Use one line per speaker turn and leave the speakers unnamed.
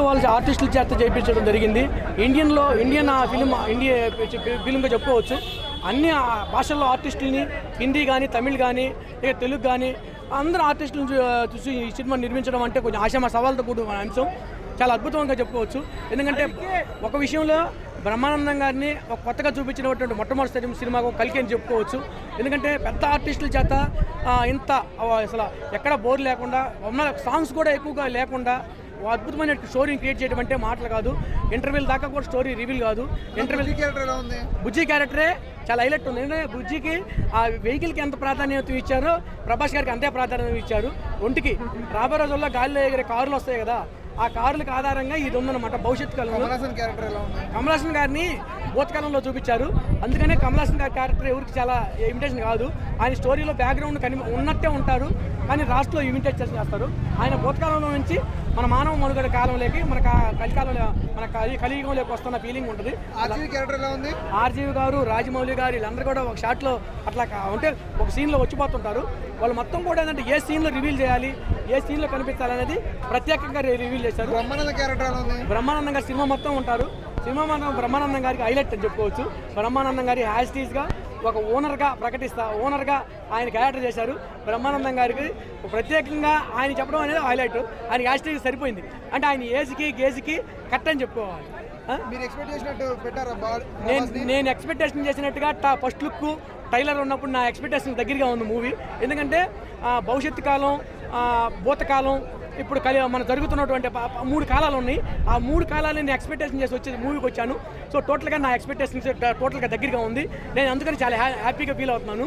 వాళ్ళ ఆర్టిస్టుల చేత చేయించడం జరిగింది. ఇండియన్ ఫిలింగా చెప్పుకోవచ్చు. అన్ని భాషల్లో ఆర్టిస్టులని, హిందీ కానీ, తమిళ్ కానీ, ఇక తెలుగు కానీ అందరూ ఆర్టిస్టులను చూసి ఈ సినిమా నిర్మించడం అంటే కొంచెం ఆశామ సవాళ్ళతో కూడిన అంశం. చాలా అద్భుతంగా చెప్పుకోవచ్చు. ఎందుకంటే ఒక విషయంలో బ్రహ్మానందం గారిని ఒక కొత్తగా చూపించినటువంటి మొట్టమొదటి సినిమాకు కలికి అని చెప్పుకోవచ్చు. ఎందుకంటే పెద్ద ఆర్టిస్టుల చేత ఇంత అసలు ఎక్కడ బోర్ లేకుండా, సాంగ్స్ కూడా ఎక్కువగా లేకుండా అద్భుతమైన స్టోరీని క్రియేట్ చేయడం అంటే మాటలు కాదు. ఇంటర్వ్యూల దాకా కూడా స్టోరీ రివీల్ కాదు. బుజ్జి క్యారెక్టరే చాలా హైలైట్ ఉంది. ఎందుకంటే బుజ్జికి ఆ వెహికల్కి ఎంత ప్రాధాన్యత ఇచ్చారో ప్రభాస్ గారికి అంతే ప్రాధాన్యత ఇచ్చారు. ఒంటికి రాబోయే రోజుల్లో గాలిలో ఎగిరే కార్లు వస్తాయి కదా, ఆ కార్లకు ఆధారంగా ఇది ఉందన్నమాట. భవిష్యత్తు కాలంలో కమల్ హాసన్ గారిని భూతకాలంలో చూపించారు. అందుకనే కమల్ హాసన్ గారి క్యారెక్టర్ ఎవరికి చాలా ఇమిటేషన్ కాదు. ఆయన స్టోరీలో బ్యాక్గ్రౌండ్ ఉన్నట్టే ఉంటారు, కానీ రాష్ట్రంలో ఇమిటేట్ చేస్తారు. ఆయన భూతకాలంలో నుంచి మన మానవ మనుగడ కాలంలోకి మన కలికాలంలో మన కలియుగంలోకి వస్తున్న ఫీలింగ్ ఉంటుంది. ఆర్జీవి గారు, రాజమౌళి గారు వీళ్ళందరూ కూడా ఒక షాట్లో అట్లా అంటే ఒక సీన్లో వచ్చిపోతుంటారు. వాళ్ళు మొత్తం కూడా ఏంటంటే ఏ సీన్లో రివీల్ చేయాలి, ఏ సీన్లో కనిపించాలనేది ప్రత్యేకంగా రివీల్ చేశారు. బ్రహ్మానందం గారు సినిమా మొత్తం ఉంటారు. సినిమా మనం బ్రహ్మానందం గారికి హైలైట్ అని చెప్పుకోవచ్చు. బ్రహ్మానందం గారి హ్యాస్టీస్గా ఒక ఓనర్గా ఓనర్గా ఆయన క్యారెక్టర్ చేశారు. బ్రహ్మానందం గారికి ప్రత్యేకంగా ఆయన చెప్పడం అనేది హైలైట్. ఆయన హ్యాస్టీస్ సరిపోయింది. అంటే ఆయన ఏజ్కి గేజ్కి కరెక్ట్ అని చెప్పుకోవాలి. నేను ఎక్స్పెక్టేషన్ చేసినట్టుగా ఫస్ట్ లుక్ ట్రైలర్ ఉన్నప్పుడు నా ఎక్స్పెక్టేషన్ దగ్గరగా ఉంది మూవీ. ఎందుకంటే భవిష్యత్తు కాలం, భూతకాలం, ఇప్పుడు మన జరుగుతున్నటువంటి 3 కాలాలు ఉన్నాయి. ఆ 3 కాలాలని నేను ఎక్స్పెక్టేషన్ చేసి వచ్చేది మూవీకి వచ్చాను. సో టోటల్గా నా ఎక్స్పెక్టేషన్స్ టోటల్గా దగ్గరగా ఉంది. నేను అందుకని చాలా హ్యాపీగా ఫీల్ అవుతున్నాను.